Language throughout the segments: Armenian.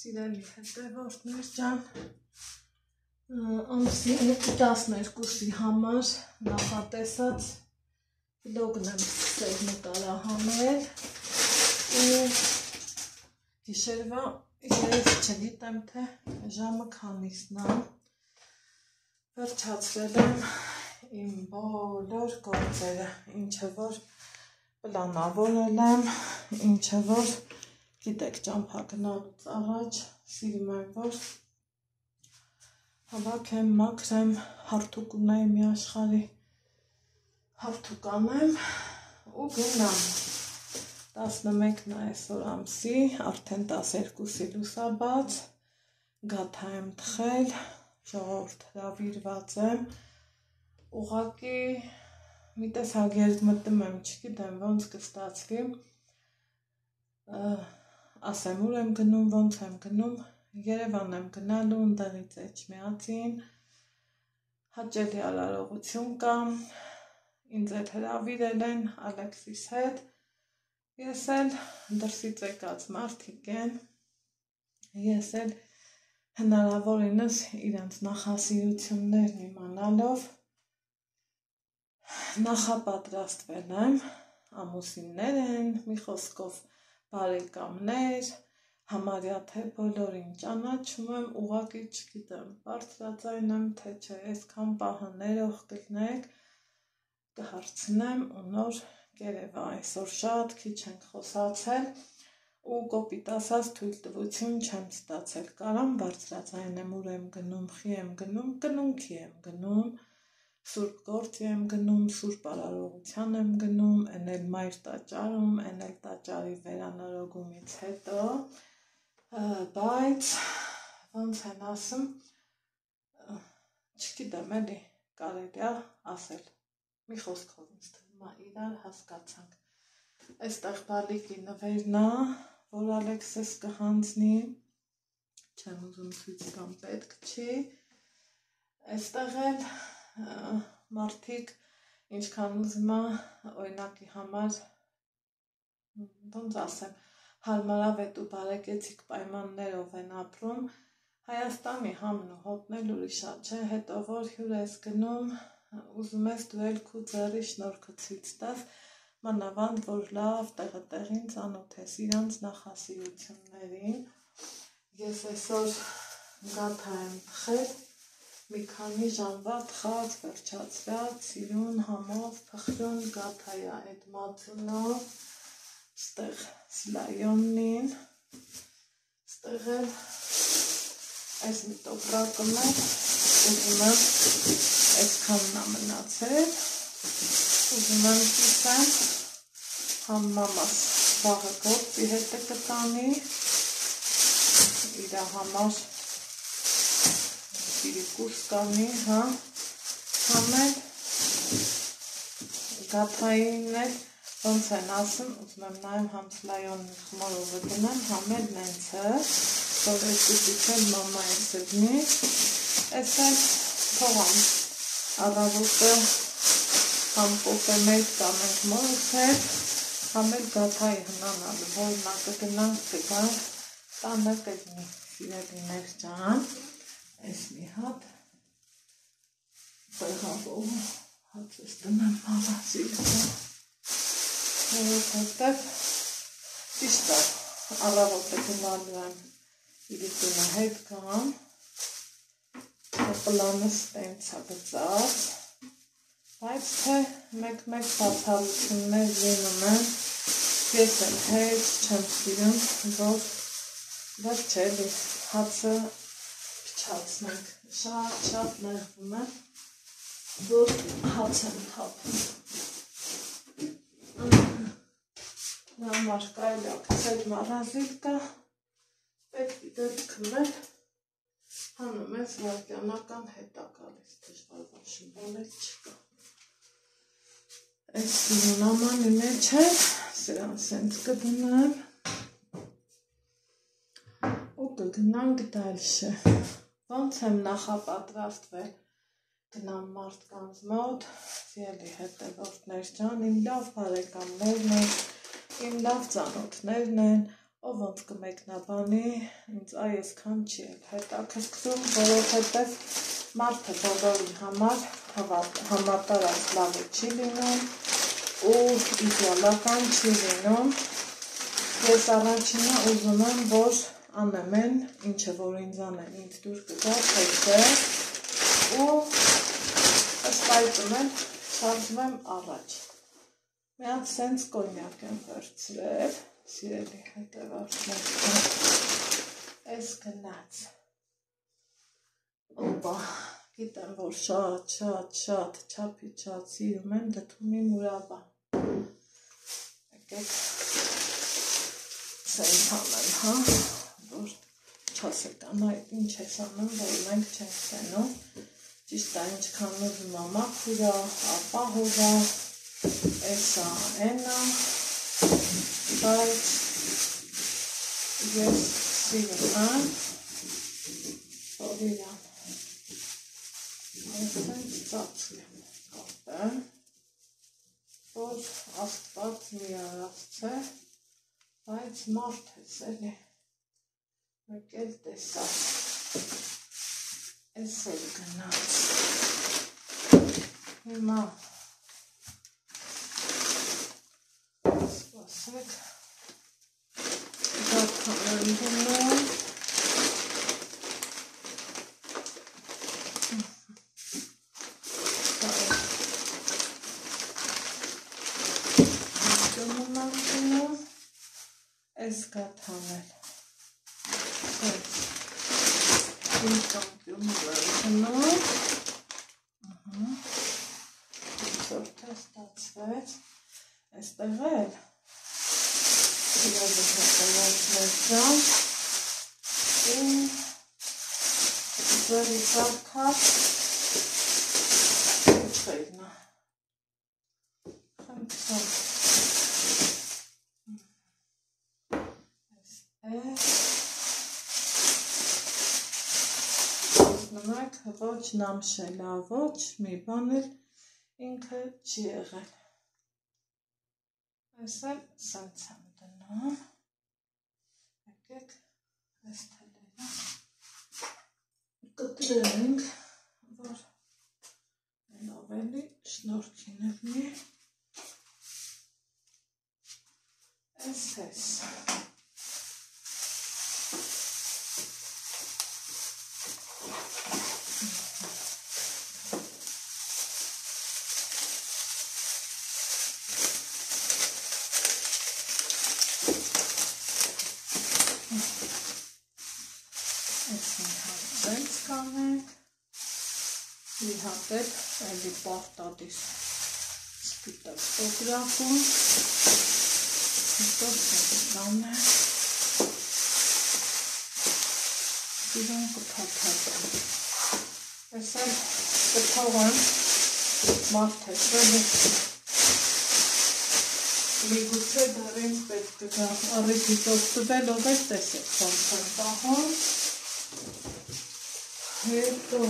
Սիրելի հետևորդներ ջան, ամսի 12-ի համար նախատեսած վլոգն եմ սկսել նկարահանել ու գիշերվա երես չգիտեմ թե ժամը քանիսն է, վերջացրել եմ իմ բոլոր գործերը, ինչը որ պլանավորել եմ, ինչը որ գիտեք ճամփագնալուց առաջ սիրում եմ, որ հավաքեմ, մաքրեմ, հարթուկ ունեի մի աշխարհի, հարթուկ անեմ ու գնամ 11-ն է այսօր ամսի, արդեն 12-ի լուսաբաց, գաթա եմ թխել, ժողովուրդ հրավիրված եմ, ուղղակի մի տեսակ երբ մտնում եմ, չգիտեմ ոնց կստացվի, ասեմ ուր եմ գնում, ոնց եմ գնում, Երևան եմ գնալու, ընդեղից Էջմիածին, հաճելի արարողություն կա, ինձ էլ հրավիրել են Ալեքսիս հետ, ես էլ դրսից եկած մարդիկ են, ես էլ հնարավորինս իրենց նախասիրություններն իմանալով նախապատրաստվել եմ, ամուսիններ են, մի խոսքով բարեկամներ, համարյա թե բոլորին ճանաչում եմ, ուղղակի չգիտեմ, բարձրաձայն եմ, թե չէ, այսքան պահը ներող կլինեք, կհարցնեմ ու նոր կերևա, այսօր շատ քիչ ենք խոսացել ու կոպիտ ասած թույլտվություն չեմ ստացել, կարամ բարձրաձայն եմ, ուր եմ գնում, խի եմ գնում, կնունքի եմ գնում, Սուրբ գործի եմ գնում, Սուրբ արարողության եմ գնում, են էլ մայր տաճարում, են էլ տաճարի վերանորոգումից հետո, բայց ոնց են ասում, չգիտեմ էլի կարելի է ասել, մի խոսքով ինձ թվում է իրար հասկացանք, այստեղ բալիկի նվերն է, որ Ալեքսես կհանձնի, չեմ ուզում ցույց տամ, պետք չի, այստեղ էլ մարդիկ ինչքան ուզում է օրինակի համար ոնց ասեմ հարմարավետ ու բարեկեցիկ պայմաններով են ապրում Հայաստանի համն ու հոտն էլ ուրիշ չէ հետո որ հյուր ես գնում ուզում ես դու էլ քու ձեռի շնորհքը ցույց տաս մանավանդ որ լավ տեղը տեղին ծանոթ ես իրանց նախասիրություններին ես այսօր գաթա եմ թխել մի քանի ժամվա թխած, վերջացրած, սիրուն, համով, փխրուն, գաթայա այդ մածունով, ստեղ սլայոննին, ստեղ էլ այս մի տոպրակում է, ուզում եմ այսքանն է մնացել, ուզում եմ կիսեմ, համ մամաս վաղը գործի հետ է կտանի, իրա համար Սիրիկուս կանի, հա, համել, գաթային էլ, ոնց են ասում, ուզում եմ նայեմ համսլայոնի խմորովը գնեմ, համել նենցը, որ այսուտից էլ մամա ես էդնի, ես էլ թողամ, առավոտը համ կոպե մեկ կանենք մորս հետ, համել գաթայի հնանալու, որ նա կգնանք կգանք, տանը կգնի, սիրելիներ ջան, այս մի հատ տեղավոր հատես տնեմ մավազիլը որովհետև ճիշտ է առավոտը գնալու եմ իրիկունը հետ գամ պլանս տենց է գծած բայց թե մեկ-մեկ բացառություններ լինում են ես էլ հետ չեմ սիրում որ վերջելի հացը չացնենք, շատ ներվում եմ, որ հաց եմ թափում։ Նա համար կարելի ակցել մարազիլկա, պետք դեպ կմել, հանում ես վարկյանական հետ ակալիս, դժվար վաշնվել էլ չկա։ Այս սիրուն ամանի մեջ է, սրան սենց կդնեմ, ու կգնանք դալշը։ Ոնց եմ նախապատրաստվել գնամ մարդկանց մոտ, սիրելի հետևորդներ ջան, իմ լավ բարեկամներն են, իմ լավ ծանոթներն են, ով ոնց կմեկնաբանի, ինձ այսքան չի հետաքրքրում, որովհետև մարդը բոլորի համար համատարած լավը չի լինում ու իդեալական չի լինում։ Ես առաջինը ուզում եմ, որ անեմեն, ինչը որ ինձանեն ինձ դուր կգա թեքե ու ըստ այդմ էլ շարժվեմ առաջ։ Մի հատ սենց կոնյակ եմ վերցրել, սիրելի հետևորդներ, այս գնաց։ Օպա, գիտեմ, որ շատ չափի շատ սիրում եմ դդումի մուրաբա։ Եկեք սենց անեմ, հա, որ չասեք, անա ինչ ես անում, որ մենք չենք սենում, ճիշտ է ինչքան ուզում մաքուրա, ապահովա, էսա էնա, բայց ես սիրում եմ, որ իրան այսենց ծածկեմ, կապեմ, որ աստված մի արածցե, բայց մարդ ես էլի, մեկ էլ տեսար, ես էլ գնաց, հիմա սպասեք, դարդան եմ դնում, այս գաթանել, իմ կամպյունը լրությունում, սորտ է ստացվեց, այստեղ էլ, իրազը հետևորդներ ժամ, ու ձերի կարգած, ուխեյնա, խմքսան, նմեք ոչ նամշելա, ոչ մի բան էլ ինքը չի եղել։ Այս էլ սենց եմ դնում, եկեք այս թելերը կտրենք, որ են ավելի շնորքին եղնի, այս ես։ Մի հատ էլ էլի պարտադիր սպիտակ ֆոտոգրաֆում, հետո սենցկան է, իրան կփաթաթեմ, ես էլ կթողեմ մարդեցվելի, միգուցե դար ինձ պետք կգա առիթից օգտվելով էլ տեսեք ոնց եմ պահում, հետո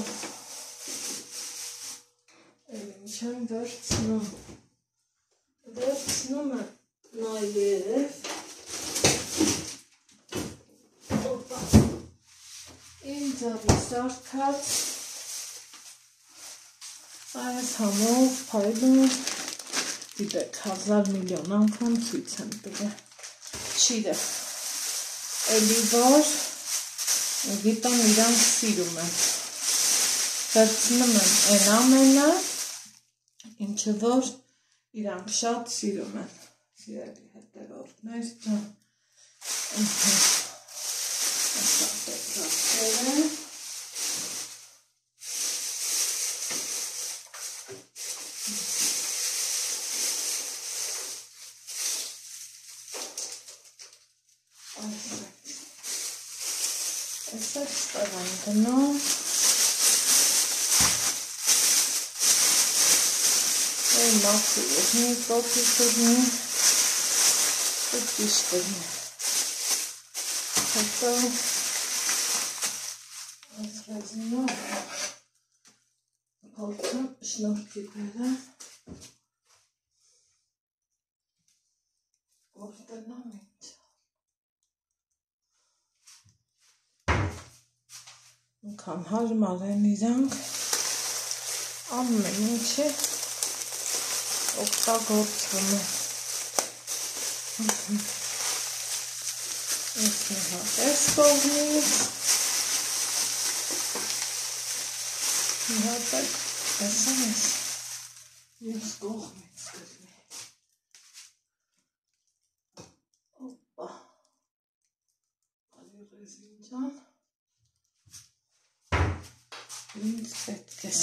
ինչ եմ վերցնում եմ նաև իմ ձավի սարքած այս համով փայլում գիտեք 1000 միլիոն անգամ ցույց եմ տվել չիրը էլի որ գիտեմ իրանք սիրում եմ վերցնում եմ այն ամենը ինչը որ իրանք շատ սիրում են սիրելի հետևորդներ ջան Այսպես ստեղան գնում մաքրի եղնի, կոպի կրնի ու ճիշտ կրնի հետո այս ռեզինով փորձում շնորհքի բերեմ որ տնամ ինչ Ինքան հարմար են իրանք, ամեն ինչի օգտագործվում է։ Ես մի հատ այս կողմից, մի հատ այս ես կողմից կրնի։ Օպա, ալի ռեզին ջան, ինձ պետք ես։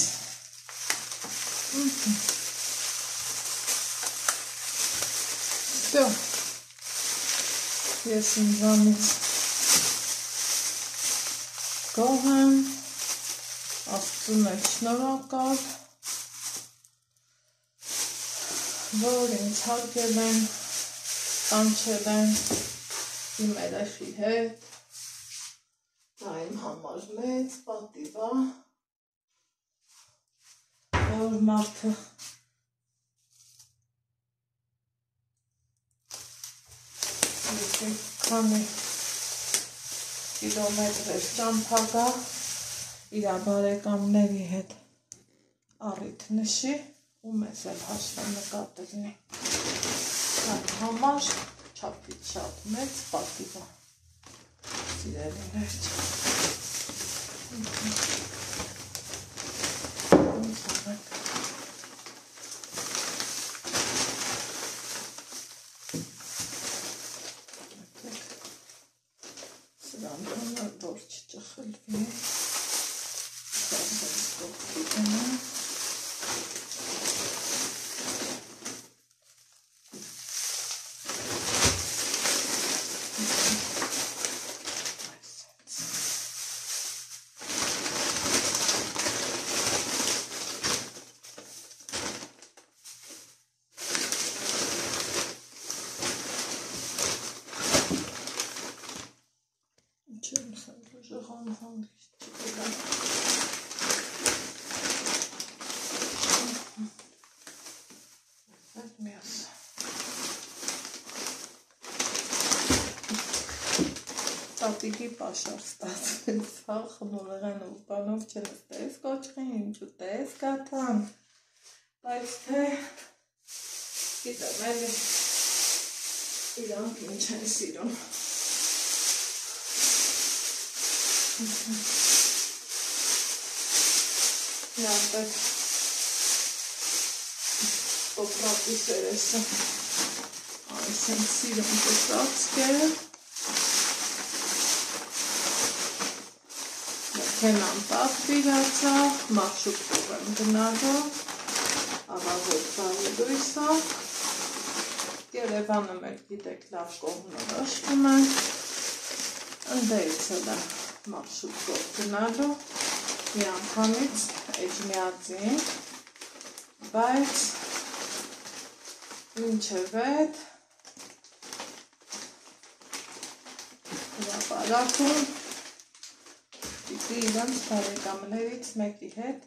Всё, ես ինձանից գոհ եմ, Աստծուն եք շնորհակալ, որ ինձ հարգել են, կանչել են իմ երեխի հետ, դա իմ համար մեծ պատիվ է, որ մարդը քանի կիլոմետրեր ճամփա գա իր բարեկամների հետ առիթ նշի ու մեզ էլ հաշվենկատ լինի։ Այդ համար չափից շատ մեծ պատիվ է, սիրելիներ։ Որ չճխլվի, Տատիկի պաշար ստացվեց, խմորեղեն ու բանով չնստես կոչխին, ինչու տես կաթան, բայց թե գիտեմ էլի իրանք ինչ են սիրում։ Նապետ օպրատի սերեսը այս են սիրում կսացկերը Քենան պատվիրացավ, մախշուկով եմ գնալու, ավագոտ բարի լույսա, Երևանը մեր գիտեք լավ կողմնորոշվում են, ընդերից էլ եմ մախշուկով գնալու, մի անգամից էջմիածին, բայց մինչև էդ հրապարակում իրանց բարեկամներից մեկի հետ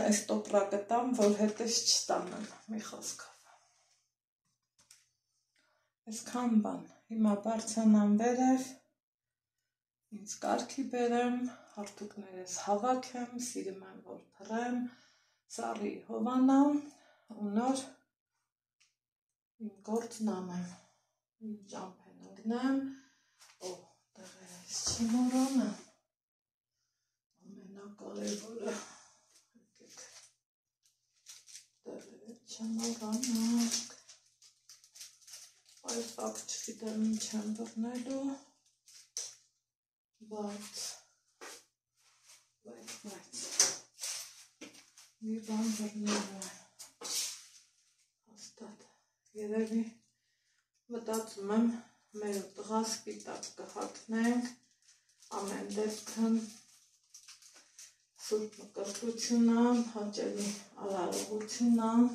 այս տոպրակը տամ, որ հետս չստանան, մի խոսքով։ Այսքան բան, հիմա բարձրանամ վերև, ինձ կարգի բերեմ, հարթուկներս հավաքեմ, սիրում եմ, որ փռեմ, սառի հովանամ ու նոր իմ գործն անեմ, իմ ճամփեն ընկնեմ, Ես չմոռանա, ամենակարևորը, դեռ չմոռանանք, այս վակ չգիտեմ ինչ եմ բռնելու, բայց, մի բան բռնելու է, հաստատ, երևի մտածում եմ, մեր տղա սպիտակ կհագնենք, ամեն դեպքն սուրբ մկրտությունն, հաճելի արարողությունն,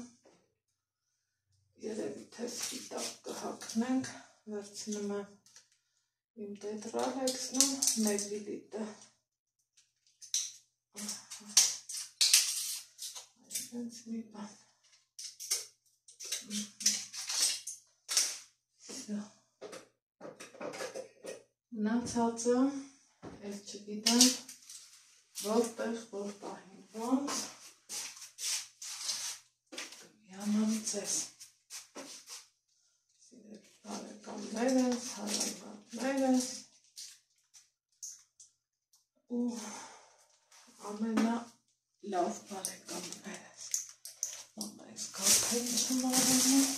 երևի թե սպիտակ կհագնենք, վերցնում եմ իմ տետրալեքսն ու 1 լիտր այսպես մի բան, մնացածը Ես չգիտեմ որտեղ որ պահին ոնց կմիանամ ձեզ սիրելի բարեկամներս, հարազատներս ու ամենալավ բարեկամներս մամայիս կապել չմարանում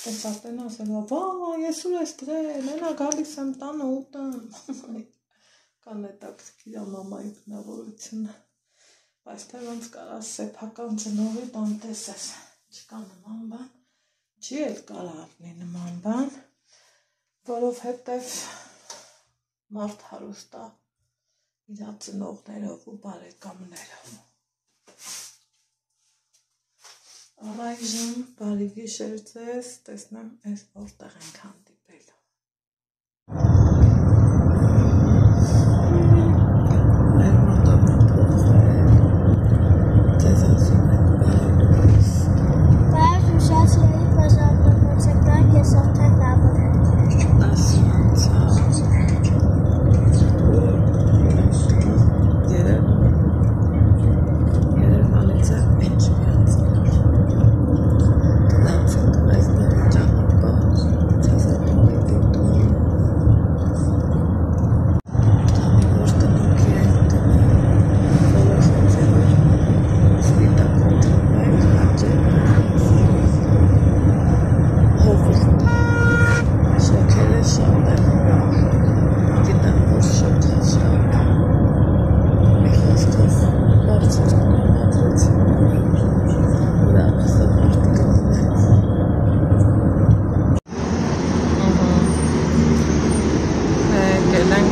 ես ատեն ասել բա ես ուր ես դրել ենա գալիս եմ տանը ուտեմ կան հետաքրքիր մամայի բնավորությունը բայց թե ոնց կարա սեփական ծնողի տան տեսես չկա նման բան չի էլ կարա ապնի նման բան որովհետև մարդ հարուստ է իր ծնողներով ու բարեկամներով առայժմ բարի գիշեր ձեզ տեսնեմ ես որտեղ ենք հանդիպել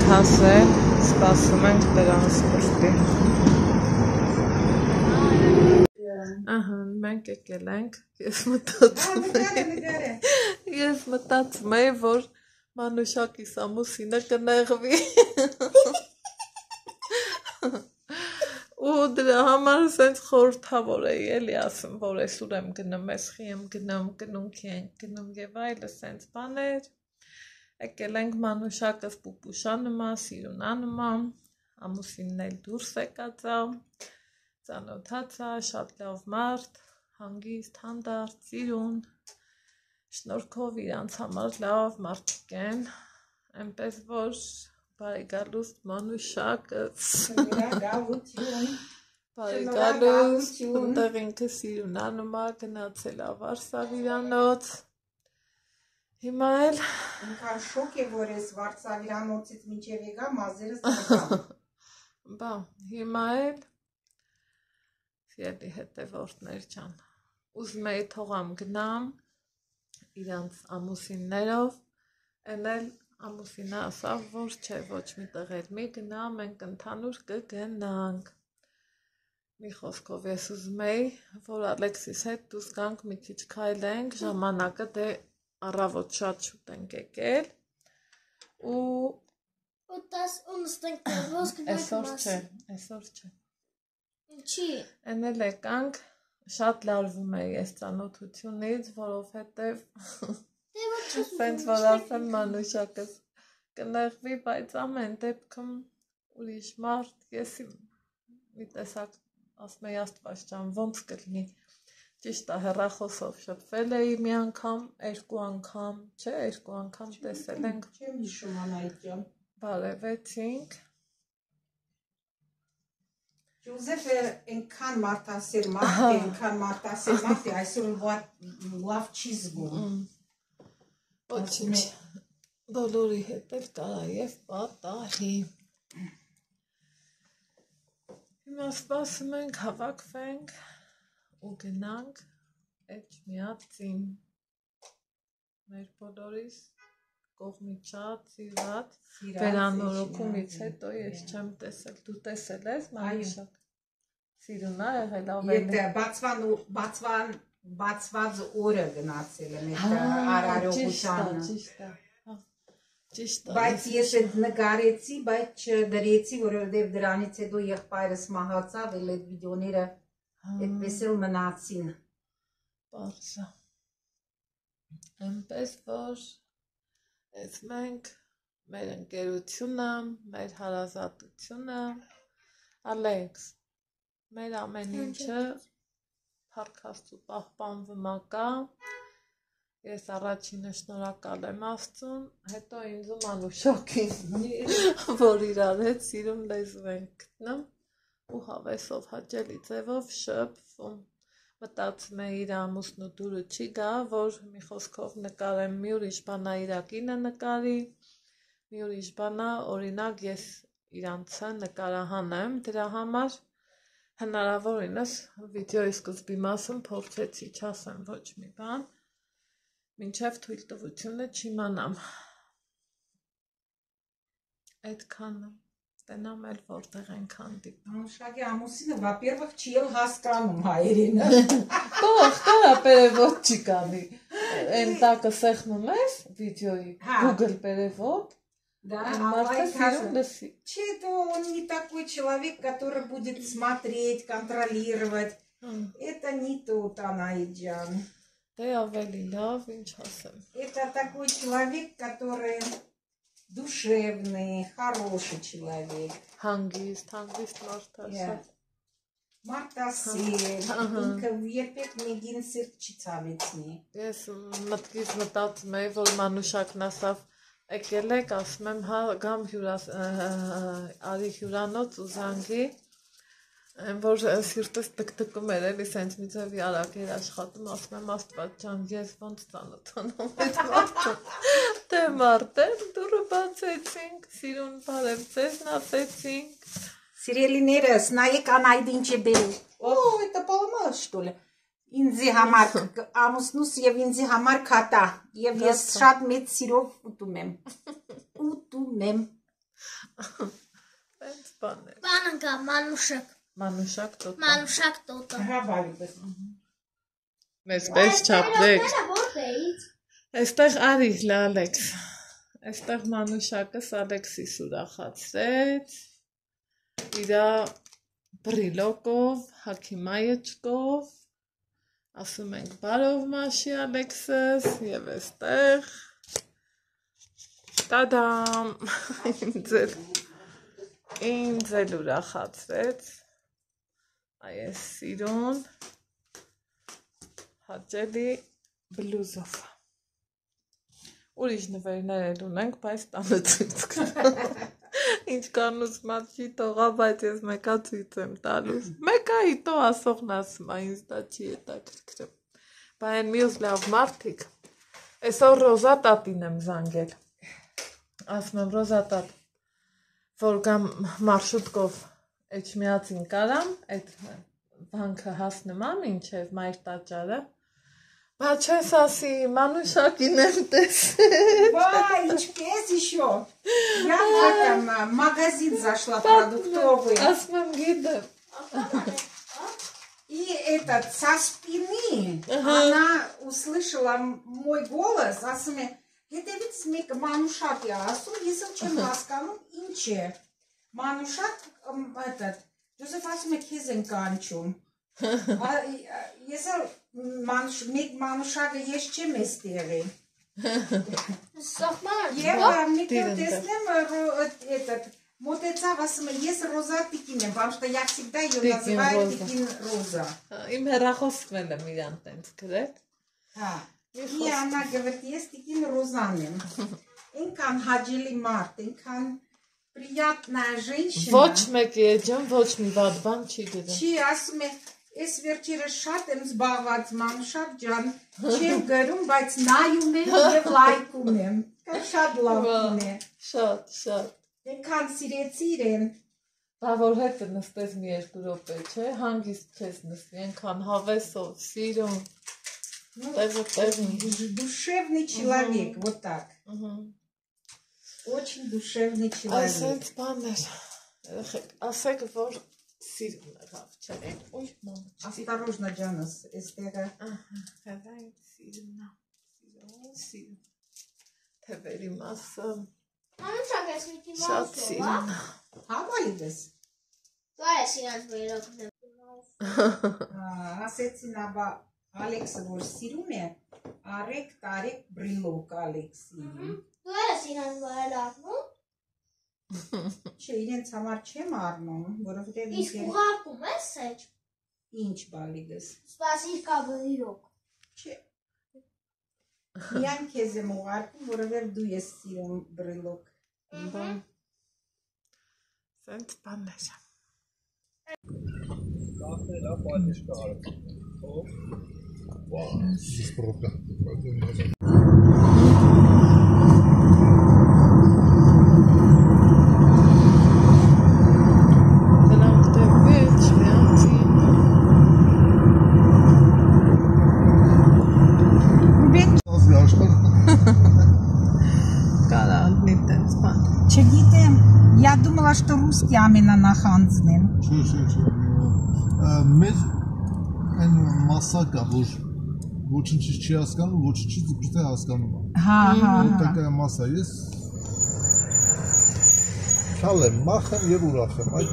հասել, սպասում ենք տրանսպորտի մենք եկել ենք ես մտածում էի, որ Մանուշակիս ամուսինը կնեղվի ու դրա համար սենց խորհրդավոր էի էլի ասում, որ ես ուր եմ գնում, ես խի եմ գնում, կնունքի ենք գնում և այլը սենց բաներ եկել ենք Մանուշակս պուպուշանում է, սիրունանում է, ամուսինն էլ դուրս եկած է, ծանոթած է, շատ լավ մարդ, հանգիստ, հանդարտ, սիրուն, շնորհքով իրանց համար լավ մարդիկ են, այնպես որ բարի գալուստ Մանուշակս, բարի գալուստ, որտեղ ինքը սիրունանում է, գնացել է Վարսավիրանոց, հիմա էլ ինքան շոկ է, որ ես Վարսավիրանոցից մինչև եկա, մազերս տրկան բա, հիմա էլ սիրելի հետևորդներ ջան, ուզում էի թողամ գնամ իրանց ամուսիններով, են էլ ամուսինը ասավ, որ չէ, ոչ մի տեղ էլ մի գնա, մենք ընդհանուր կգնանք մի խոսքով ես ուզում էի, որ Ալեքսիս հետ դուրս գանք մի քիչ քայլենք, ժամանակը դե առավոտ շատ շուտ ենք եկել ու այսօր չէ Ինչի են էլ եկանք շատ լարվում էի ես ծանոթությունից, որովհետև սենց որ ասեմ Մանուշակս կնեղվի, բայց ամեն դեպքում ուրիշ մարդ ես մի տեսակ ասում էի Աստված ջան ոնց կլինի ճիշտ է հեռախոսով շփվել էի մի անգամ, երկու անգամ, չէ, երկու անգամ տեսել ենք չեմ հիշում Անահիտ ջան բարևեցինք Ջոզեֆը այնքան մարդասեր մարդ է, այնքան մարդասեր մարդ է, այսօր լավ չի զգում ոչինչ բոլորի հետ էլ կարա և պատահի հիմա սպասում ենք հավաքվենք ու գնանք Էջմիածին մեր բոլորիս կողմից շատ սիրված վերանորոգումից հետո ես չեմ տեսել դու տեսել ես Մանուշակ սիրուն է եղել ավելի բացված օրը գնացել եմ այդ արարողությանը ճիշտ է բայց ես այդ նկարեցի բայց չդրեցի որովհետև դրանից հետո եղբայրս մահացավ էլ այդ վիդեոները այդպես էլ մնացին այնպես որ ես մենք մեր ընկերությունը, մեր հարազատությունը, Ալեքս, մեր ամեն ինչը փառքաստու պահպանվում ակա, ես առաջինը շնորհակալ եմ Աստծուն, հետո ինձ ու Մանուշակին, որ իրար հետ սիրուն լեզու ենք գտնում ու հավեսով հաճելի ձևով շփվում, մտածում է իր ամուսնու դուրը չի գա, որ մի խոսքով նկարեմ, մի ուրիշ բանա իր կինը նկարի, մի ուրիշ բանա, օրինակ ես իրանցը նկարահանեմ, դրա համար հնարավորինս վիդեոյի սկզբի մասում փորձեցի չասեմ ոչ մի բան, մինչև թույլ տվությունը չիմանամ, այդքանը, տենամ էլ որտեղ ենք հանդիպում։ Մանուշակի ամուսինը, во-первых, չի էլ հասկանում հայերենը։ Տորա պերևոտ չի կանի, են տակը սեղնում ես վիդեոյի, Google պերևոտ, Да, Че это он не такой человек, который будет смотреть, контролировать. Это не тот Анаиджан. Это такой человек, который душевный, хороший человек. Հանգիստ Մարտասեր, ինքը երբեք մեկին սիրտ չի ցավեցնի։ Ես մտքից մտածում եի, որ Մանուշակն ասավ եկել եք, ասում եմ, հա, գամ արի հյուրանոց ու զանգի, որ սիրտս տկտկում էր, էլի սենց մի ձևի արագ էր աշխատում, ասում եմ, Աստված ջան, ես ոնց ծանոթանում այդ մարդուն, դե մարդեր, դուրը բացեցինք, սիրուն բարև ձեզն ասեցինք, Սիրելիներս, նայեք Անայդ ինչ է բերում։ Օ, это поломалось, что ли։ Ինձի համար ամուսնուս եւ ինձի համար քատա եւ ես շատ մեծ սիրով ուտում եմ։ Ուտում եմ։ Այդ բան է։ Բանանկա Մանուշակ։ Մանուշակ տոտա։ Հա, բալի։ Մեզ պես չափվեք։ Այստեղ արի Ալեքս։ Այստեղ Մանուշակս Ալեքսիս ուրախացրեց։ Իրա բրիլոկով, հակիմայեչկով, ասում ենք բարով մաշի Ալեքսս և էստեղ, տադամ, ինձ էլ ուրախացրեց, այս սիրուն, հաճելի բլուզով, ուրիշ նվերներ էլ ունենք, բայց տանը ցույց կտամ, ինչ կանուց մատ չի տողա, բայց ես մեկա ցույց եմ տալուս, մեկա իտո ասողն ասում, ինձ դա չի հետաքրքրում, բայց մյուս լավ մարդիկ, այսօր Ռոզա տատին եմ զանգել, ասում եմ Ռոզա տատ, որ գամ մարշուտկով Էջմիածին կարամ, այդ վանքը հասնման ինչև մայր տաճարը, Բայց չես ասի, Մանուշակին եմ տեսել։ Ба, ինչպես еще? Я в этом магазин зашла продуктовый. Ասում եմ գիտեմ։ И этот со спины она услышала мой голос, ասում է, հետևից մեկ Մանուշակ է ասում, ես էլ չեմ հասկանում ինչ է։ Մանուշակ этот Ջոզեֆ ասում է քեզ են կանչում։ Ես մեկ Մանուշակը ես չեմ էստեղի։ Եվ մի կեր տեսնեմ этот մոտեցավ ասում է ես Ռոզա Տիկին եմ, потому что я всегда ее называю Տիկին Роза. Իմ հեռախոսն էլ եմ իրան տենց գրել։ Հա։ И она говорит, ես Տիկին Ռոզան եմ։ Ինքան հաճելի մարդ, ինքան приятная женщина. Ոչ մեկի էջան ոչ մի վատ բան չի գրել։ Չի ասում է Ես վերջերս շատ եմ զբաղված Մանուշակ ջան, չեմ գրում, բայց նայում եմ եւ լայքում եմ։ Շատ լավ է։ Շատ։ Այնքան սիրեցի իրեն։ Բա որ հետը նստես մի երկու րոպե, չէ, հանգիստ չես նստի, այնքան հավեսով, սիրուն։ Душевный человек, вот так. Очень душевный человек. Ասենց բաներ։ Ասեք որ Սիրուն եղավ, չէ, ոյ մամաչի։ Осторожно, Ջանս, էստեղը։ Հəվա սիրուն։ Թևերի մասը։ Մանուշակ ես Միկի Մաուսը։ Շատ սիրուն։ Հա, բալիդես։ Դա ես իրանց վերոքն եմ։ Ասեցին, աբա Ալեքսը որ սիրում է, արեք տարեք բրիլոկ Ալեքսին։ Դու ես իրան վայել առնում։ Չէ, իրենց համար չեմ առնում, որովհետև Իսկ ուղարկում ես սեջ։ ինչ բալիգս։ Սպասիրկա բրիլոկ։ Չէ։ Միայն քեզ եմ ուղարկում, որովհետև դու ես սիրում բրիլոկ։ Սենց բաններ։ Կախնելա պատիշկա արդ։ Վау, սպրոկա։ Չգիտեմ, я думала, что русские ամենանախանձն են։ Չէ։ Մեզ այն մասակա, որ ոչինչ չի հասկանում, ոչինչ դիպտե հասկանում է։ Հա։ Такая մասա ես Քալ եմ, մախ եմ եւ ուրախ եմ, այդ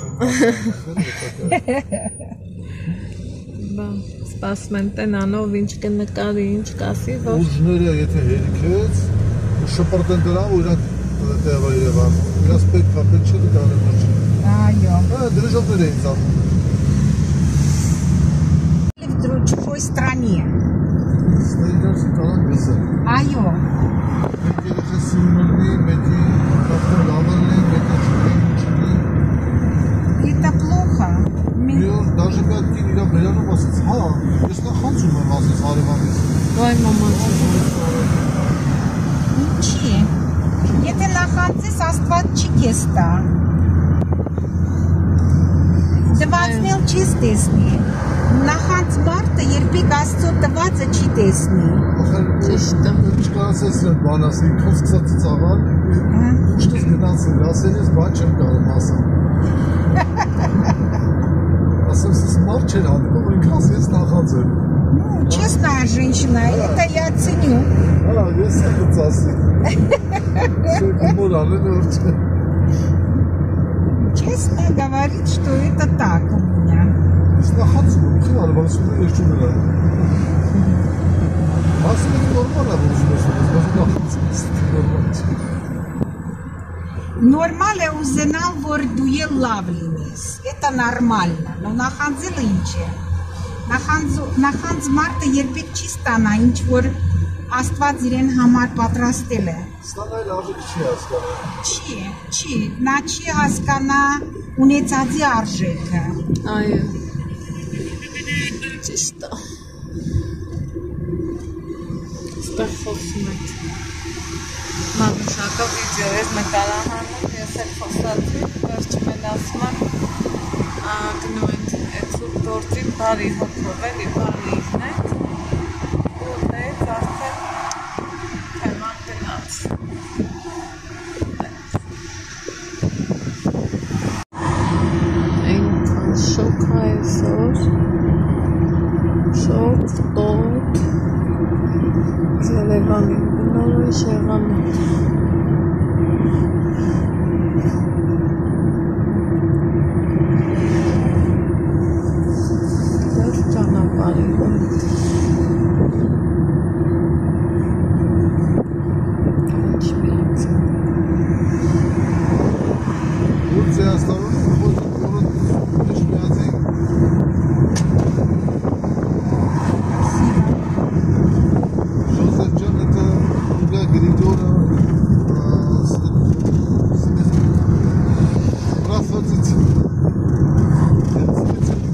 Բան, սպասում են տենանով ինչ կնկարի, ինչ կասի, որ ուժները եթե հերիքեց, շպրտեն դրան ու իրանք տեղը Երևան, իրանք պետք չէ դրանով չի։ Այո։ Դրժողներ էին ծախում։ В чужой стране։ Ստեյգարսի կարան գսը։ Այո։ Մեկի երեխը սիմմնի, մեկի կապտը լավալնի, մեկի չկի։ Это плохо։ Միոր դաժե կատկին իրա վերանում ասեց, հա, ես նախանցում եմ ասեց հարևանից։ վայ մաման Ինչի։ Եթե նախանցես, Աստված չի քեզ տա։ Տվածն էլ չես տեսնի։ Նախանց մարդը երբեք Աստծո տվածը չի տեսնի։ Ճիշտ է։ Չկարացես են բան ասել, ինքնոց կսած ծաղան, ուշտս գնացել, ասել ես բան չեմ կարում ասեմ։ Ասեմ, սես մարդ չեր հանդիպում, որ ինքնոց ես նախանցել։ Ну, честная женщина, это я ценю. Հա, ես եմ ծասի։ Շեքումոր ալեն որ չէ։ Честно говорит, что это так у меня. Ես նախանցում եմ, իխին արվանցում եմ, ես չում եմ։ Ասում եմ նորմալ է, որ ուզում ես, բայց նախանցում ես, նորմալ չէ։ Նորմալ է ուզենալ, որ դու էլ լավ լինես, это նորմալն է, но նախանձելը ինչ է, նախանձ մարդը երբեք չի ստանա, ինչ որ Աստված իրեն համար պատրաստել է։ Ստանայել արժեք չի հասկանա։ Չի, նա չի հասկանա ունեցածի արժեքը։ Այո։ Ճիշտ է։ Ստեղ խոսում եք։ Մանուշակը վիդեո էր նկարահանում, ես էլ խոսացի, վերջում են ասում եմ, գնում ենք այդ սուրբ գործին բարի հոգով էլի, բարի իհնեք, ու դեից արդեն թեման գնաց։ Այնքան շոկ է այսօր, շոկ, տոտ, Երևանի բնորոշ եղան է։ Դեր ճանապարհի հոտ։ Ինչ միած։ Որ Ձեաստանում որ ինչ միած ենք։ Joseph John это для Гридора здравствуйте.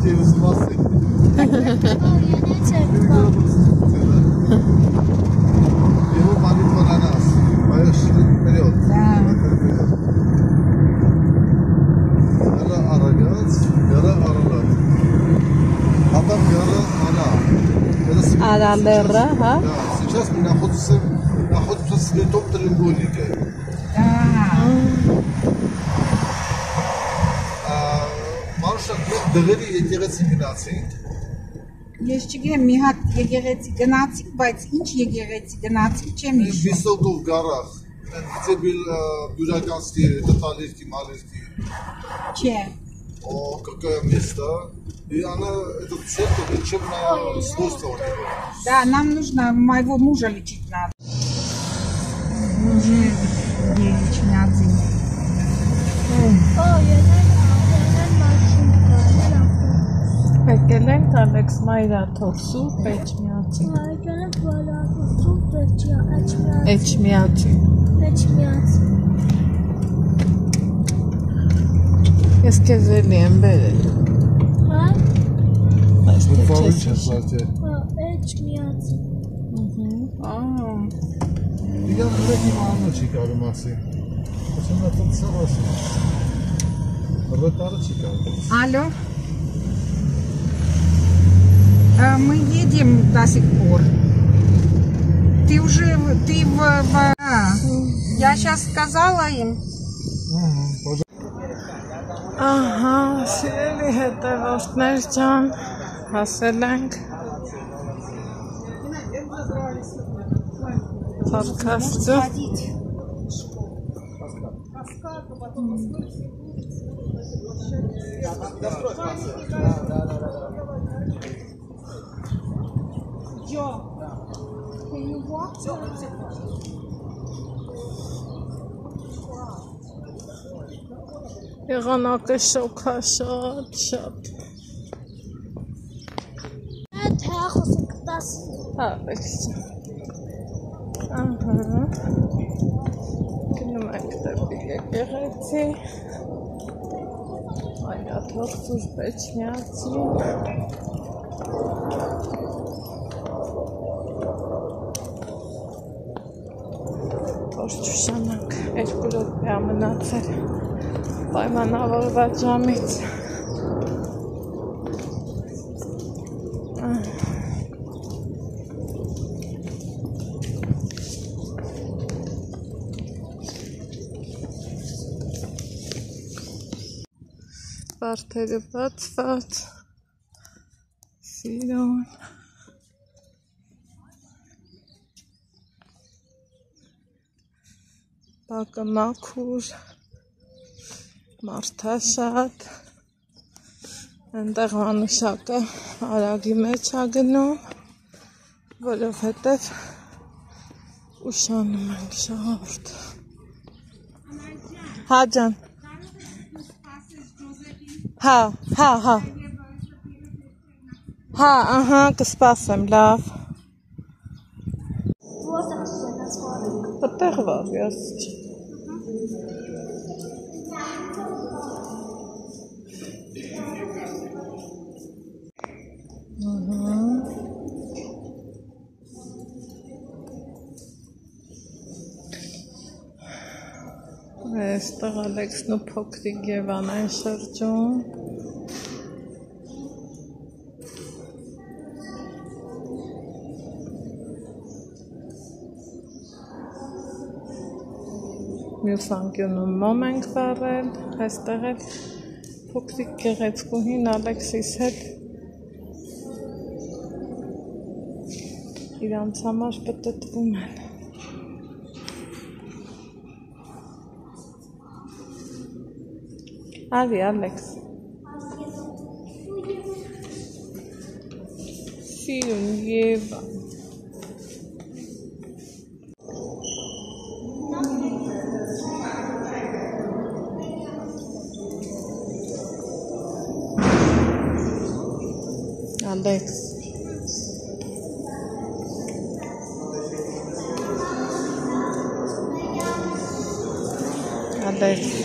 Я с массы. Его молитва на нас. Моя шли вперед. Яра арагас, яра аралат. Адам яра ана. Аралера, ха? Да, сейчас мы находимся в святом треугольнике. Մարշակ մենք դղերի եկեղեցի գնացինք։ Ես չգիտեմ, մի հատ եկեղեցի գնացիք, բայց ինչ եկեղեցի գնացիք չեմ հիշում։ Վիսոկով գարախ, ձեբիլ բյուրականստի, տտալիրքի, մալիրքի։ Չէ։ какое место. И она, этот центр, лечебное свойство у него. Да, нам нужно, моего мужа лечить надо. Уже лечняться. Եկել ենք Ալեքս Մայրաթորսու Էջմիածին։ Եկել ենք Մայրաթորսու Էջմիածին։ Ես քեզ էլի եմ բերել։ Հա։ Բուխարի չես բարձր։ Էջմիածին։ Я не могу чекать массы. Почему это согласен? Ротары чекать. Алло. Мы едем до сих пор. Я сейчас сказала им. Ահա, սիրելի հետևորդներ ջան, հասել ենք Փարքաստու եղանակը շոքա շատ Հա, բեքսը Ահա Գնում ենք դեպի եկեղեցի Մայրաթորսու Էջմիածին Որ չուշանանք 2 րոպե մնացել պայմանավորված ժամից Վարդերը բացված Սիրուն Բակը մաքուր Մարդաշատ Այնտեղ մանուշակը արագի մեջ է գնում որովհետև ուշանում ենք շահորդ Հա ջան Հա ահա կսպասեմ լավ Այդտեղ վաղ ասիչ Այստեղ Ալեքսն ու փոքրիկ Եվան են շրջում Մյուս անկյունում մոմ ենք վառել Այստեղ էլ փոքրիկ գեղեցկուհին Ալեքսիս հետ իրանց համար պտտվում են Արի Ալեքս Սիրուն Եվան Ալեքս Ալեքս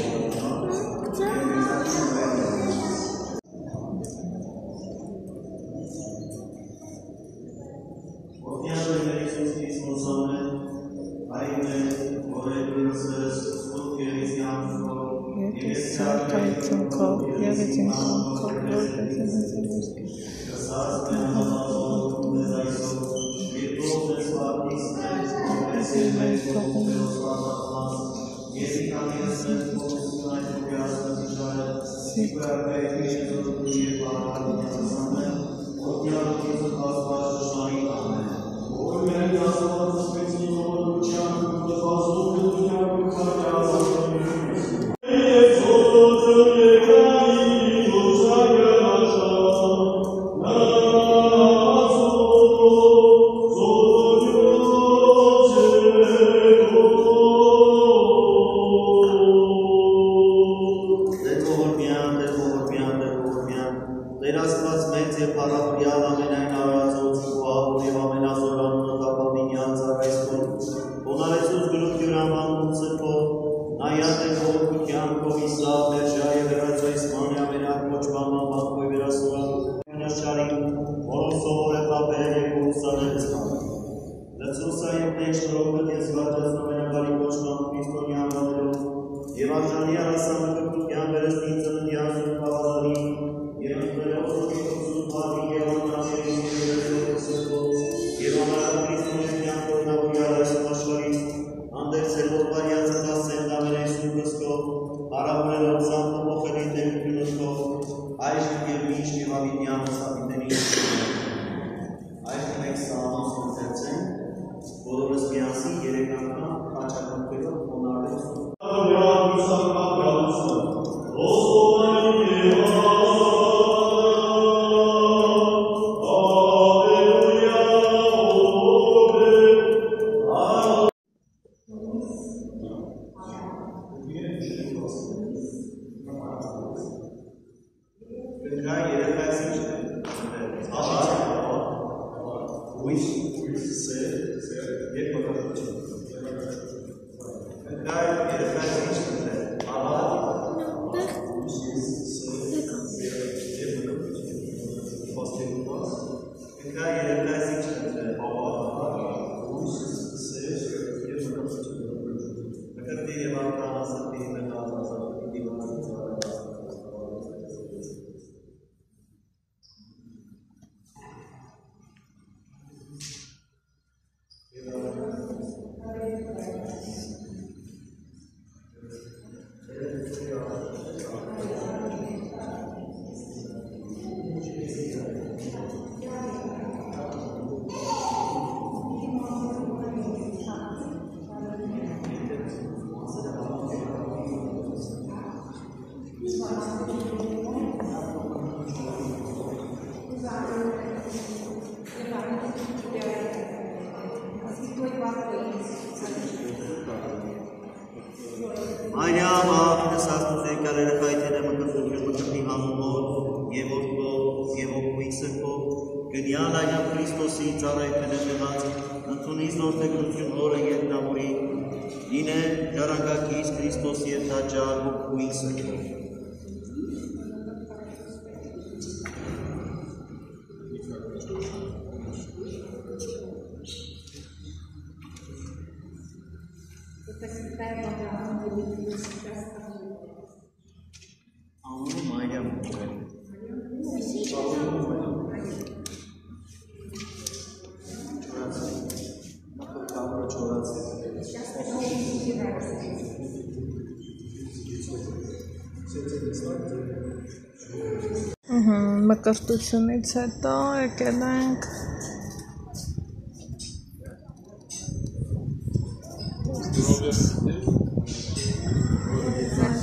Մկրտությունից հետո եկել ենք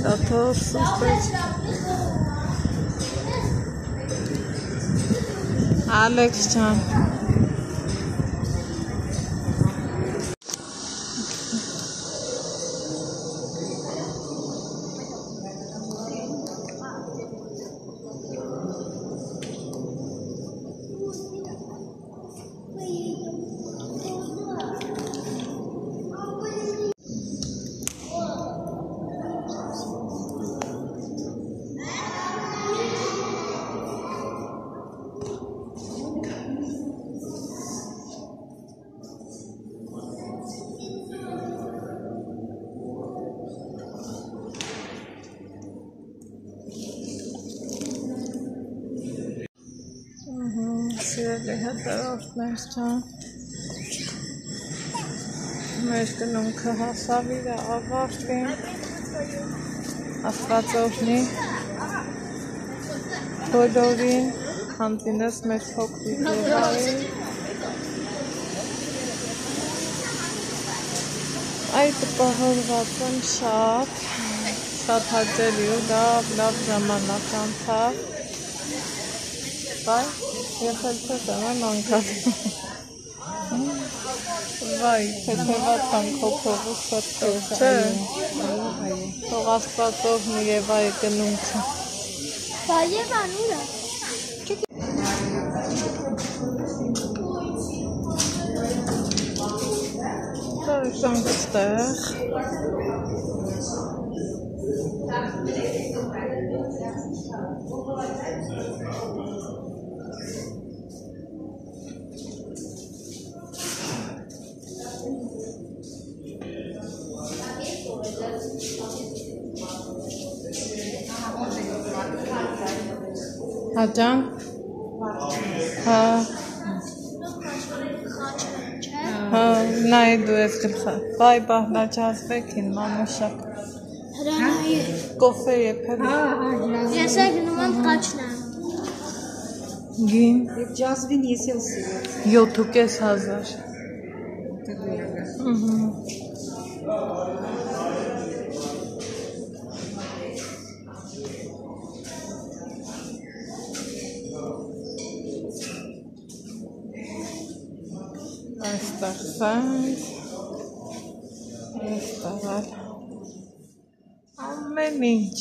Դաթոր սուպեջ Ալեքս ջան Սիրելի հետևորդներ ջան, մեր կնունքը հասավ իր ավարտին, Աստված օրհնի բոլորին, հանդինես մեր փոքրիկ Եվային, այդ տպահորված եմ շատ հաճելի ու լավ ժամանակ անցավ, վայ, եղել թեթև եմ անգամ, վայ, թեթևատ եմ քո փողու սրտով, չէ, թող Աստված օրհնի Եվայի կնունքը, Վայ Եվան ուր է? Շանք ստեղ Հաջան հա նայ դու ես գլխա բայ բահնա ջազվեքին մանուշակ Հրանայի կոֆե եփել Ես գնում եմ կաչնան գին Ջազվին ես էլ սիրել 7,500 Այստեղ սանց Այստեղ ամեն ինչ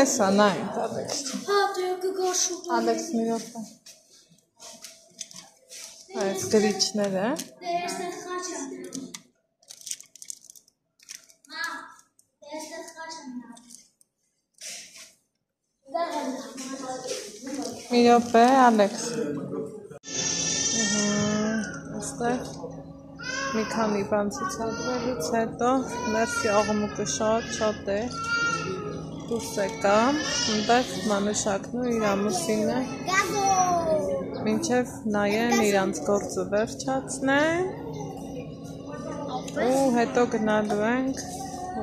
Էսա նայ Ալեքս Հա դու գոշու Ալեքս մի րոպե Այս գրիչները Դերս խաչան Մամ դերս խաչան Մի րոպե Ալեքս Այստեղ մի քանի բան ցուցադրելուց հետո ներսի աղմուկը շատ է դուրս եկամ այնտեղ մանուշակն ու իր ամուսինը մինչև նայեն իրանց գործը վերջացնեն ու հետո գնալու ենք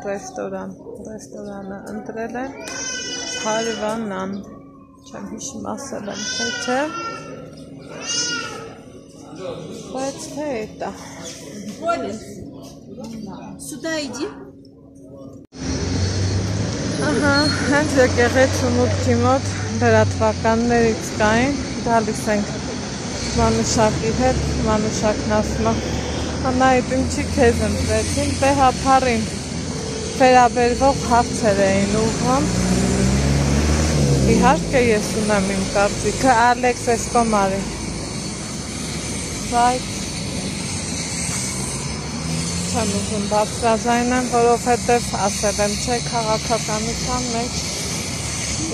ռեստորանը ընտրել են Հարվանան չեմ հիշում ասել եմ թե չէ բայց թե էտա Сюда иди. Ահա, հենց եկեղեցու մուտքի մոտ լրատվականներից կային, գալիս ենք մանուշակի հետ, մանուշակն ասում է, անայդ ինչի քեզ ընտրեցին, դե հափարին վերաբերվող հարցեր էին ուղղում, իհարկե ես ունեմ իմ կարծիքը, Ալեքս էս կոմ արի, բայց չեմ ուզում բարձրաձայնեմ, որովհետև ասել եմ, չէ, քաղաքականության մեջ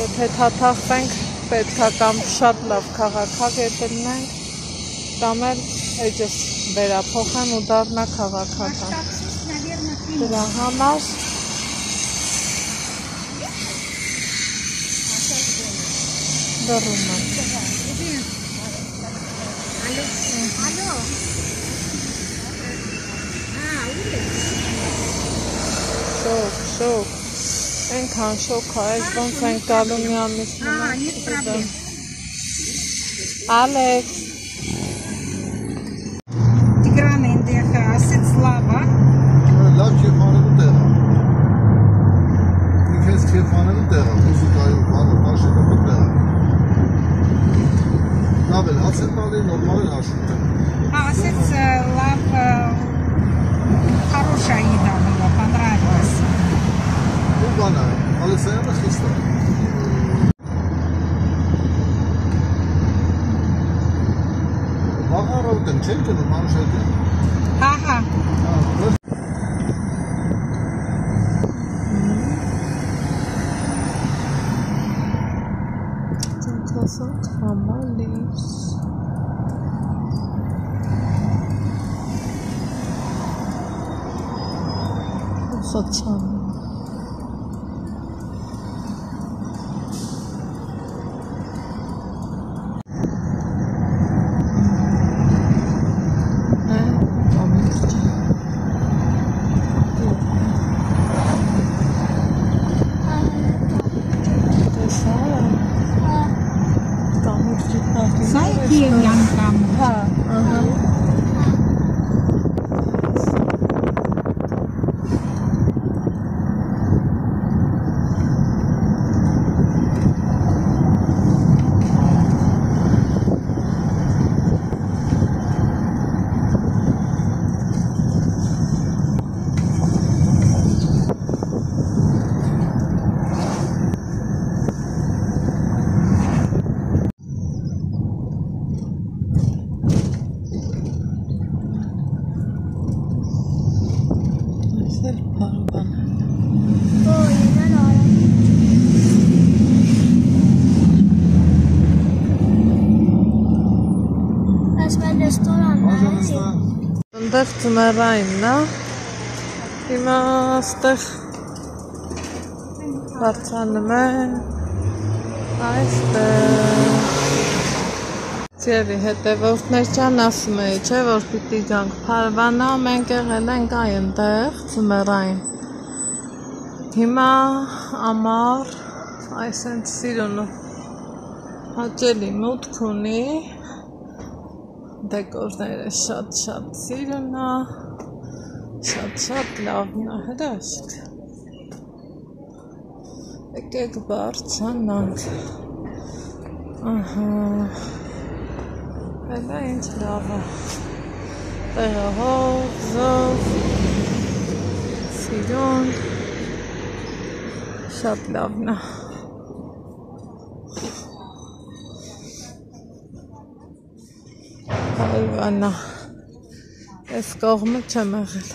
եթե թաթախվենք, պետք է կամ շատ լավ քաղաքագետ լինենք, կամ էլ էջս վերափոխեմ ու դառնա քաղաքական։ Դրա համար դառնում եմ։ Алло. Շոկ, այնքան շոկ է, այս ոնց ենք գալու մի ամիս մնա։ Нет проблем. Ալեքս Տիգրան այնտեղ ասեց լավ է։ Լավ քեֆանելու տեղ է։ Ինքես քեֆանելու տեղ է, մուսիկայով բանը տաշելով տեղ է։ Լավ էլ հաց է տալի, նորմալ էլ հաշվում է։ Ասեց լավ хорошая еда была, понравилась. Ու բանը, Ալեքսայանը խիստ է։ Վաղ առավոտ եմ, չեն գնում Մանուշակին։ Ահա։ Ծնկասանք համալիս Խոչան Սա է Կիևյան կամուր։ Հա, ահա Այնտեղ ձմեռայինն է։ Հիմա այստեղ բարձրանում են այստեղ։ Ձևի հետևորդներ ջան, ասում էի, չէ, որ պիտի գանք Փարվանա, մենք եղել ենք այնտեղ ձմեռային։ Հիմա ամառ, այսենց սիրունը հաճելի մուտք ունի, դեկորները շատ սիրուն է, շատ լավն է, հրաշք։ Եկեք բարձրանանք։ Ահա, հելա ինչ լավ է, տեղը հող, զով, սիրուն, շատ լավն է։ Փարվանա, այս կողմը չեմ եղել։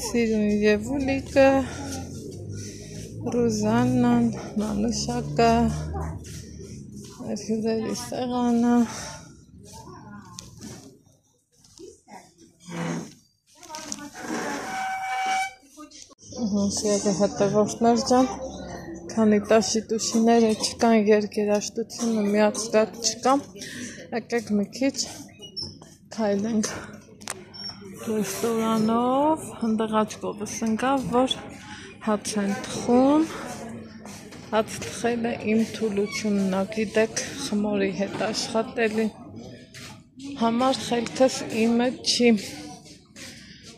Սիրուն Եվուլիկը, Ռուզաննան, Մանուշակը, մեր հյուրերի սեղանը։ Սիրելի հետևորդներ ջան, քանի տաշիտուշիները չկան, երկերաշտությունը միացրած չկա, եկեք մի քիչ քայլենք ռեստորանով, ընդեղ աչքովս ընկավ, որ հաց են թխում, հաց թխելը իմ թուլությունն է, գիտեք, խմորի հետ աշխատելի համար խելքս իմը չի,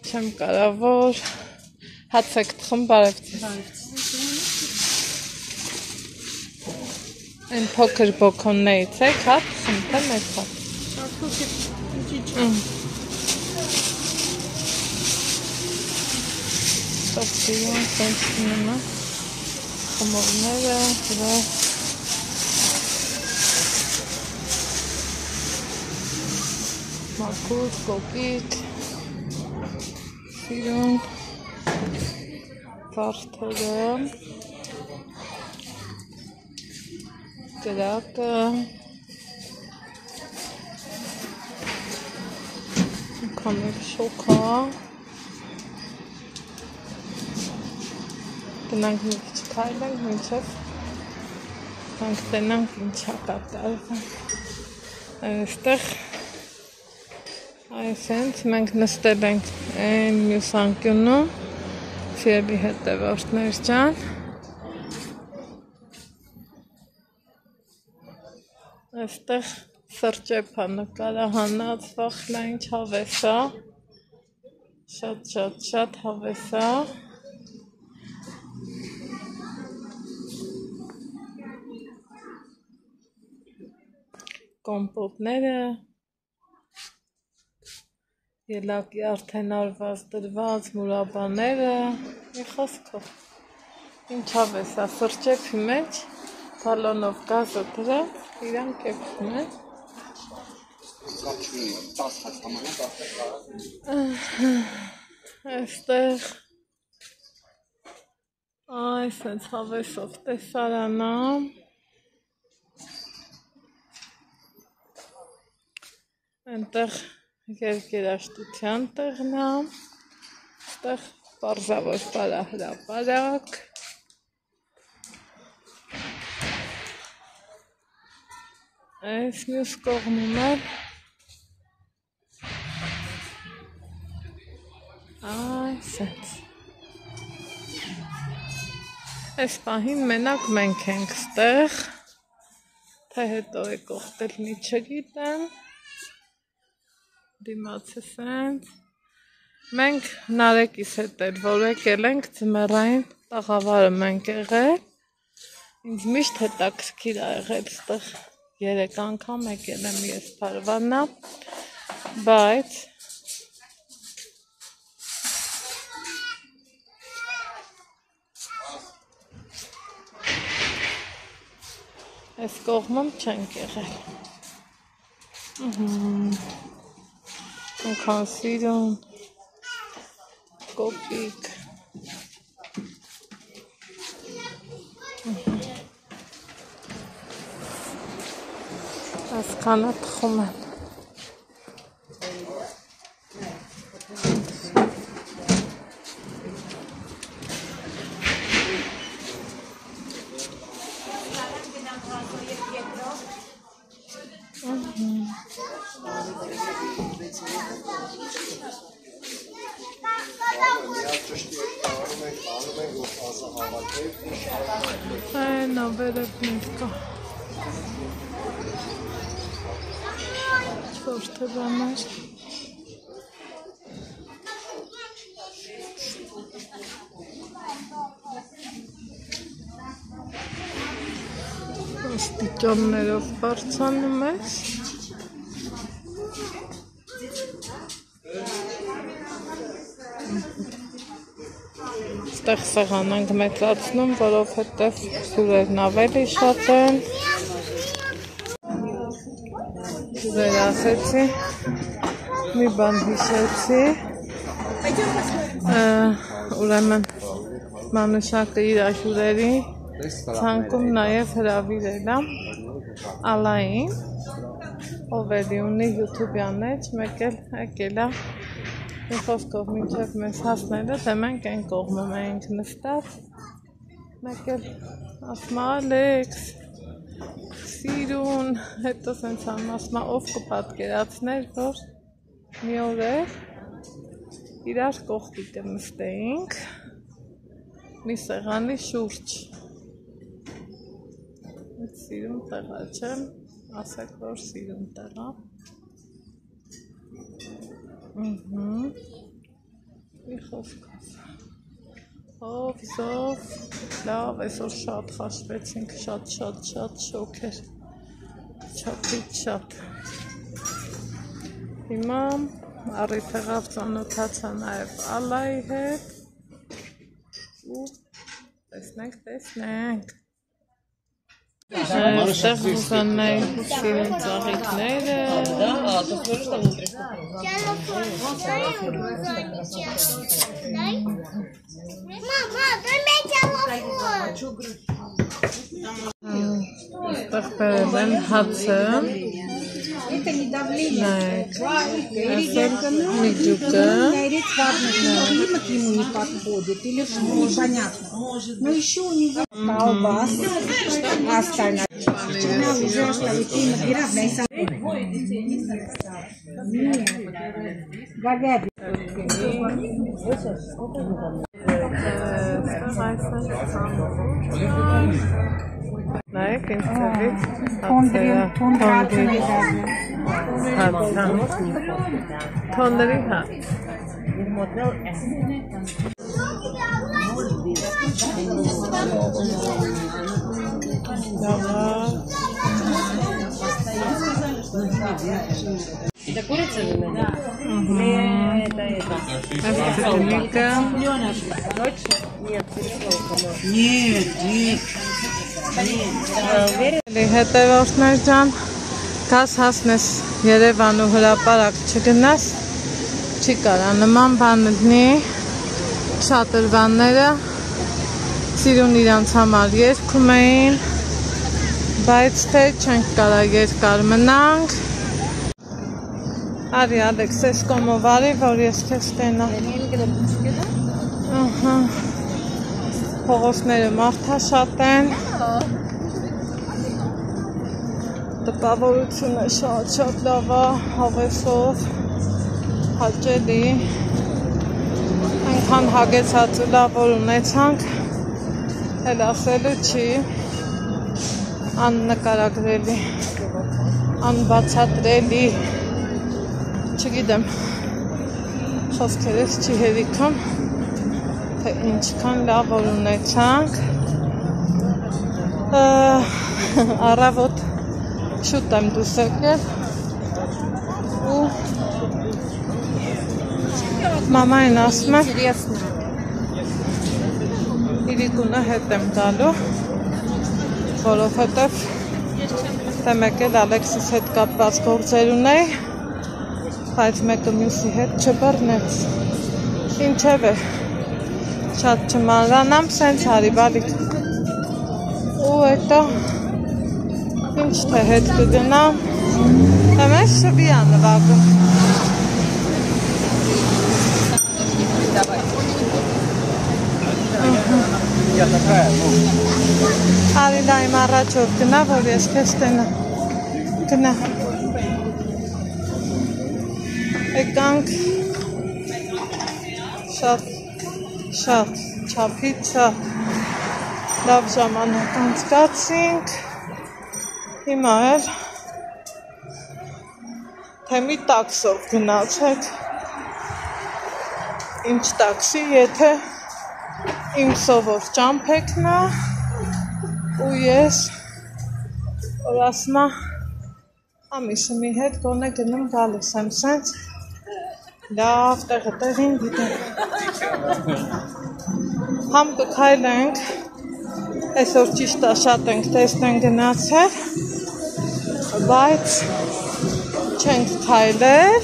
չեմ կարա, որ հաց եք թխում, բարև ձեզ։ Այն փոքր բոքոններից եք հաց թխում, թե մեծ հաց։ Շատ սիրուն, սենց տնում է, խմորները, վրա մաքուր, կոկիկ, սիրուն, վարդերը, գրակը, կամիլ շոքա, գնանք մի քիչ քայլենք, մինչև գանք տենանք ինչա կատարվում։ Այստեղ այսենց մենք նստել ենք այն մյուս անկյունում, սիրելի հետևորդներ ջան։ Այստեղ սրճեփա նկարահանած, վախլա ինչ հավես է, շատ հավես է։ Կոմպոտները, ելակի արդեն արված դրված մուրաբաները, մի խոսքով, ինչ հավես է, սրճեփի մեջ, բալոնով գազը դրած, իրան կեփում են։ Այստեղ այսենց հավեսով տեսարան է։ Այնտեղ երկերաշտության տեղն է, այստեղ պարզավոր պարահրապարակ, այս մյուս կողմում է, այսենց, այս պահին մենակ մենք ենք ստեղ, թե հետո է կողտել մի չգիտեմ, դիմացս ենք, մենք Նարեկիս հետ էլ, որ եկել ենք ձմեռային տաղավարը մենք եղել, ինձ միշտ հետաքրքիր ա եղել ստեղ 3 անգամ եկել եմ ես Փարվանա, բայց այս կողմում չենք եղել։ Այնքան սիրուն, կոպիկ։ Ասքանը թխում են։ Այն ավերեքնից կա։ Ոչ թե բաներ։ Աստիճաններով բարձանում ես։ Ստեղ սեղան ենք մեծացնում, որովհետև սուրերն ավելի շատ են։ Ձեր ասեցի, մի բան հիշեցի, ուրեմն Մանուշակը իր հյուրերի ցանկում նաև հրավիրել է Ալային, ով էլի ունի YouTube-յան մեջ, մեկ էլ եկել է մի խոսքով մինչև մեզ հասնելը, թե մենք այն կողմում էինք նստած, մեկ էլ ասում է Ալեքս, սիրուն, հետո սենց ասում է ով կպատկերացներ, որ մի օր իրար կողքի կնստեինք մի սեղանի շուրջ։ Սիրուն տեղա չեմ, ասեք, որ սիրուն տեղա։ Մի խոսքով։ Ով, զով, լավ, այսօր շատ խաշվեցինք, շատ շոք էր, չափից շատ։ Հիմա առիթ եղավ ծանոթացա նաև Ալայի հետ ու տեսնենք։ Այստեղ Սուզաննայի սիրուն ծաղիկները։ Այստեղ բերել են հացը։ Это не давление. Мидюка. Климат ему не подходит или что, непонятно. Но еще у него колбасы, остальное. Уже оставить набирать. Говядина. Նայեք ինձ ծավից թոնդրի հատ Это курица же надо? Астатиника. Нет. Հետևորդներ ջան, կաս հասնես Երևան ու հրապարակ չգնաս, չի կարա նման բան լինի, շատրվանները սիրուն իրանց համար երգում էին, բայց թե չենք կարա երկար մնանք։ Արի Ալեքս, ես կոմով արի, որ ես քեզ տենա։ Փողոցները մարդաշատ են, տպավորությունը շատ լավ է, հավեսով, հաճելի, այնքան հագեցած ու լավ որ ունեցանք, էլ ասելու չի, աննկարագրելի, անբացատրելի, չգիտեմ, խոսքերս չի հերիքում, թե ինչքան լավ որ ունեցանք, առավոտ շուտ եմ դուրս եկել ու մամային ասում է իրիկունը հետ եմ գալու, որովհետև թե մեկ էլ Ալեքսիս հետ կապված գործեր ունեի, բայց մեկը մյուսի հետ չբռնեց, ինչև է, շատ չմանրանամ, սենց հարի բալիք ու հետո ինչ թե հետ կգնամ, Համես շվի անվագում։ Արիլա իմ առաջով գնա, որ ես քեզ տենա։ Գնա։ Եկանք շատ չափից շատ լավ ժամանակ անցկացինք։ Հիմա էլ թե մի տաքսով գնացեք։ Ինչ տաքսի, եթե իմ սովոր ճամփեքն է ու ես որ ասմա ամիսը մի հետ գոնե գնում գալիս եմ սենց լավ տեղին գիտեմ համ կքայլենք այսօր ճիշտ է շատ ենք տեսնեն գնացել բայց չենք քայլել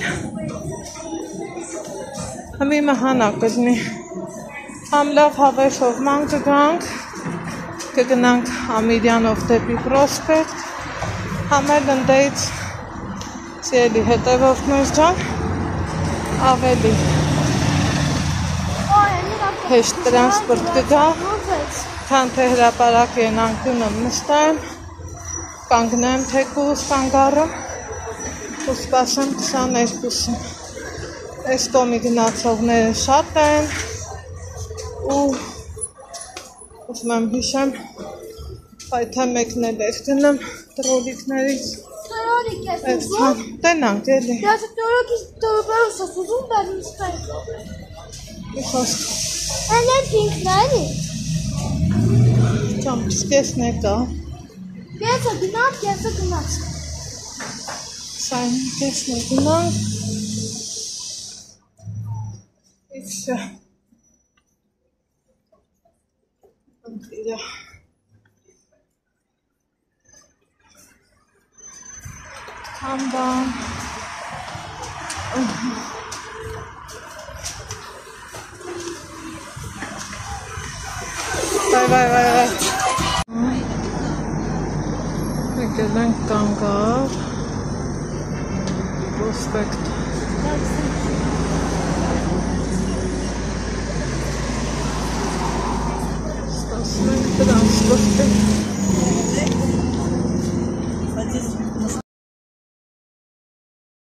հմի մահանա կլինի համ լավ հավեսով ման կգնանք Ամիրյանով դեպի Պրոսպեկտ համ էլ ընդեից սիրելի հետևորդներ ջան ավելի հեշտ տրանսպորտ կգա քան թե հրապարակ ենանք գնում նստեմ կանգնեմ թեկուզ կանգառում ու սպասեմ 22-ին այս կոմի գնացողները շատ են ու ուզում եմ հիշեմ այդ մեկն էլ էր գնում տրոլիկներից այդքան տենանք էլի Անեն պինքնարի ճամ սկեսն եկա Կեսը գնաց Сайн կեսն է գնանք Իքսը Ընտիրա Կամբան Վայ Եկել ենք կանգար Պրոսպեկտ